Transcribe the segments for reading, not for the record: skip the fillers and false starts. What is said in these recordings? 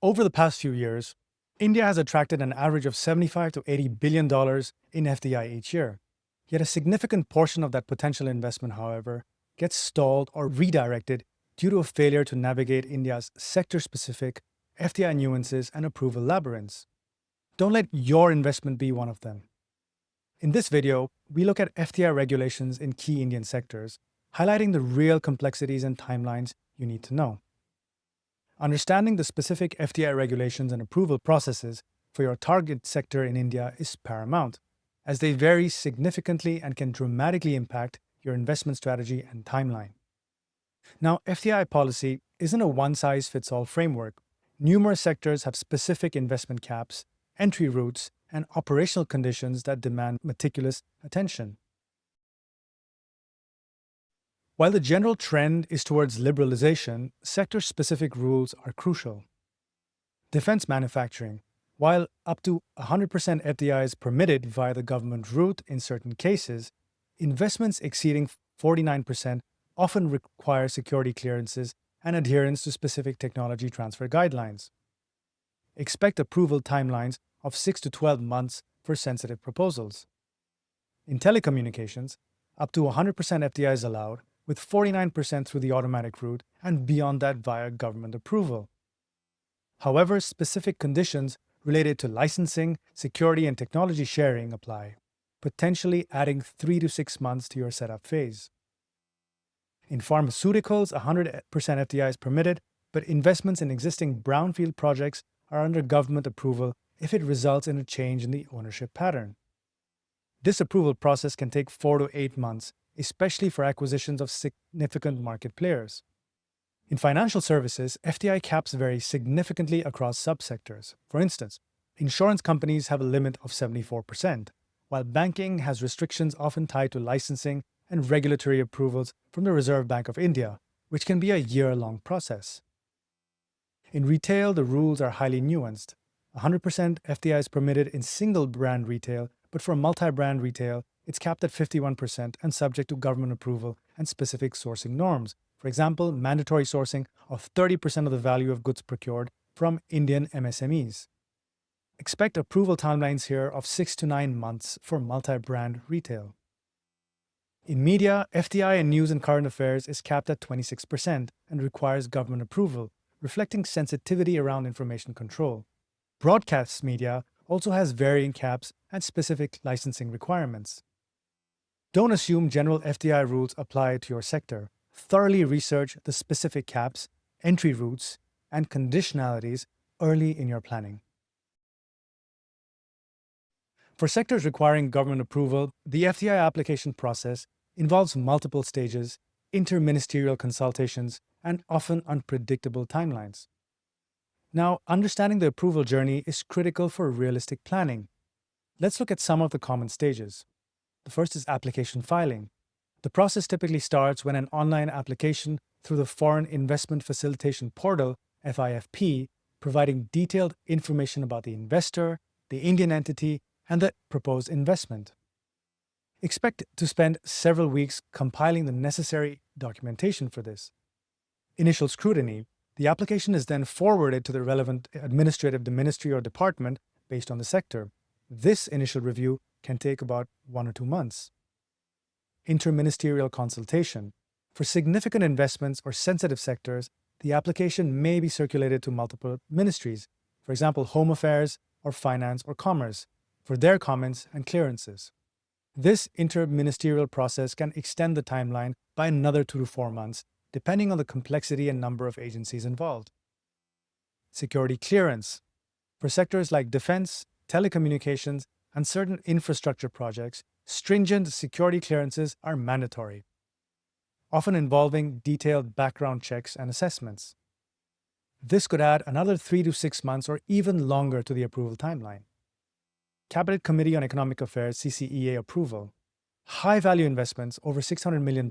Over the past few years, India has attracted an average of $75 to $80 billion in FDI each year. Yet a significant portion of that potential investment, however, gets stalled or redirected due to a failure to navigate India's sector-specific FDI nuances and approval labyrinths. Don't let your investment be one of them. In this video, we look at FDI regulations in key Indian sectors, highlighting the real complexities and timelines you need to know. Understanding the specific FDI regulations and approval processes for your target sector in India is paramount, as they vary significantly and can dramatically impact your investment strategy and timeline. Now, FDI policy isn't a one-size-fits-all framework. Numerous sectors have specific investment caps, entry routes, and operational conditions that demand meticulous attention. While the general trend is towards liberalization, sector-specific rules are crucial. Defense manufacturing. While up to 100% FDI is permitted via the government route in certain cases, investments exceeding 49% often require security clearances and adherence to specific technology transfer guidelines. Expect approval timelines of 6 to 12 months for sensitive proposals. In telecommunications, up to 100% FDI is allowed, with 49% through the automatic route and beyond that via government approval. However, specific conditions related to licensing, security, and technology sharing apply, potentially adding 3 to 6 months to your setup phase. In pharmaceuticals, 100% FDI is permitted, but investments in existing brownfield projects are under government approval if it results in a change in the ownership pattern. This approval process can take 4 to 8 months, especially for acquisitions of significant market players. In financial services, FDI caps vary significantly across subsectors. For instance, insurance companies have a limit of 74%, while banking has restrictions often tied to licensing and regulatory approvals from the Reserve Bank of India, which can be a year-long process. In retail, the rules are highly nuanced. 100% FDI is permitted in single-brand retail, but for multi-brand retail, it's capped at 51% and subject to government approval and specific sourcing norms. For example, mandatory sourcing of 30% of the value of goods procured from Indian MSMEs. Expect approval timelines here of 6 to 9 months for multi-brand retail. In media, FDI in news and current affairs is capped at 26% and requires government approval, reflecting sensitivity around information control. Broadcast media also has varying caps and specific licensing requirements. Don't assume general FDI rules apply to your sector. Thoroughly research the specific caps, entry routes, and conditionalities early in your planning. For sectors requiring government approval, the FDI application process involves multiple stages, interministerial consultations, and often unpredictable timelines. Now, understanding the approval journey is critical for realistic planning. Let's look at some of the common stages. The first is application filing. The process typically starts when an online application through the Foreign Investment Facilitation Portal, FIFP, providing detailed information about the investor, the Indian entity, and the proposed investment. Expect to spend several weeks compiling the necessary documentation for this. Initial scrutiny. The application is then forwarded to the relevant administrative ministry or department based on the sector. This initial review can take about 1 or 2 months. Interministerial consultation. For significant investments or sensitive sectors, the application may be circulated to multiple ministries, for example, Home Affairs or Finance or Commerce, for their comments and clearances. This interministerial process can extend the timeline by another 2 to 4 months, depending on the complexity and number of agencies involved. Security clearance. For sectors like defense, telecommunications, and certain infrastructure projects, stringent security clearances are mandatory, often involving detailed background checks and assessments. This could add another 3 to 6 months or even longer to the approval timeline. Cabinet Committee on Economic Affairs (CCEA) approval. High-value investments over $600 million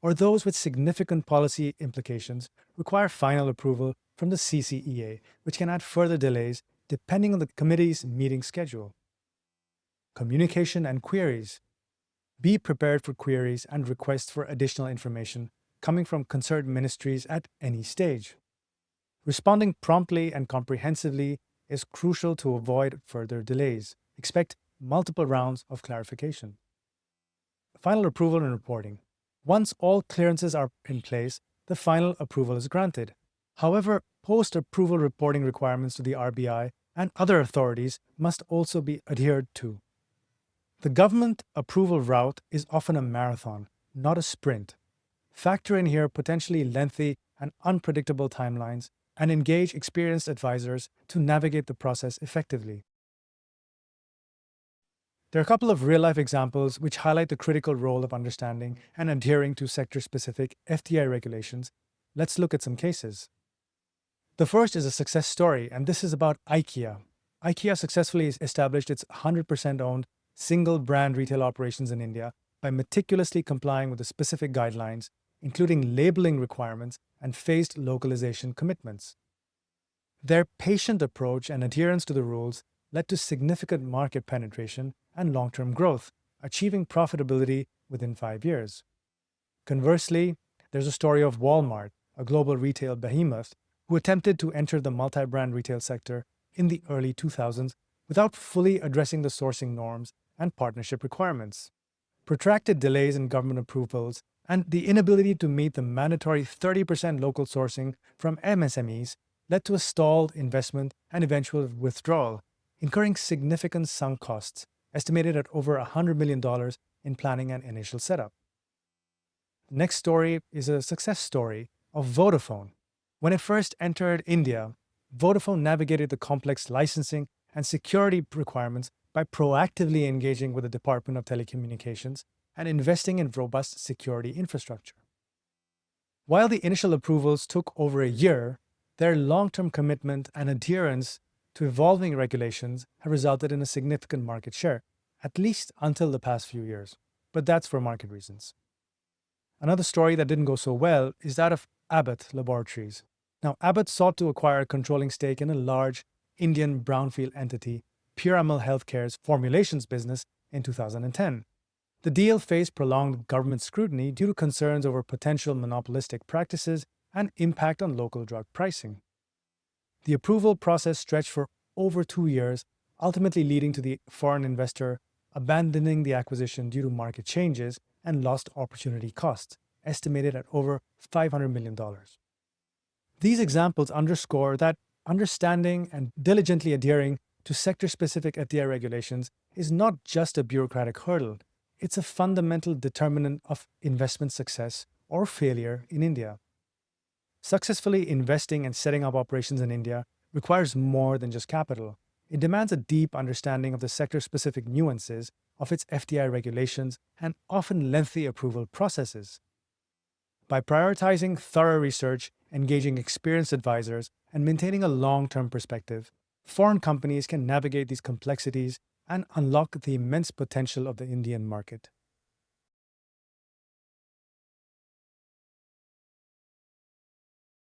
or those with significant policy implications require final approval from the CCEA, which can add further delays depending on the committee's meeting schedule. Communication and queries. Be prepared for queries and requests for additional information coming from concerned ministries at any stage. Responding promptly and comprehensively is crucial to avoid further delays. Expect multiple rounds of clarification. Final approval and reporting. Once all clearances are in place, the final approval is granted. However, post approval reporting requirements to the RBI and other authorities must also be adhered to. The government approval route is often a marathon, not a sprint. Factor in here potentially lengthy and unpredictable timelines and engage experienced advisors to navigate the process effectively. There are a couple of real-life examples which highlight the critical role of understanding and adhering to sector-specific FDI regulations. Let's look at some cases. The first is a success story, and this is about IKEA. IKEA successfully established its 100% owned single-brand retail operations in India by meticulously complying with the specific guidelines, including labeling requirements and phased localization commitments. Their patient approach and adherence to the rules led to significant market penetration and long-term growth, achieving profitability within 5 years. Conversely, there's a story of Walmart, a global retail behemoth, who attempted to enter the multi-brand retail sector in the early 2000s without fully addressing the sourcing norms and partnership requirements. Protracted delays in government approvals and the inability to meet the mandatory 30% local sourcing from MSMEs led to a stalled investment and eventual withdrawal, incurring significant sunk costs, estimated at over $100 million in planning and initial setup. The next story is a success story of Vodafone. When it first entered India, Vodafone navigated the complex licensing and security requirements by proactively engaging with the Department of Telecommunications and investing in robust security infrastructure. While the initial approvals took over a year, their long-term commitment and adherence to evolving regulations have resulted in a significant market share, at least until the past few years. But that's for market reasons. Another story that didn't go so well is that of Abbott Laboratories. Now, Abbott sought to acquire a controlling stake in a large Indian brownfield entity, Piramal Healthcare's formulations business, in 2010. The deal faced prolonged government scrutiny due to concerns over potential monopolistic practices and impact on local drug pricing. The approval process stretched for over 2 years, ultimately leading to the foreign investor abandoning the acquisition due to market changes and lost opportunity costs, estimated at over $500 million. These examples underscore that understanding and diligently adhering to sector-specific FDI regulations is not just a bureaucratic hurdle, it's a fundamental determinant of investment success or failure in India. Successfully investing and setting up operations in India requires more than just capital. It demands a deep understanding of the sector-specific nuances of its FDI regulations and often lengthy approval processes. By prioritizing thorough research, engaging experienced advisors, and maintaining a long-term perspective, foreign companies can navigate these complexities and unlock the immense potential of the Indian market.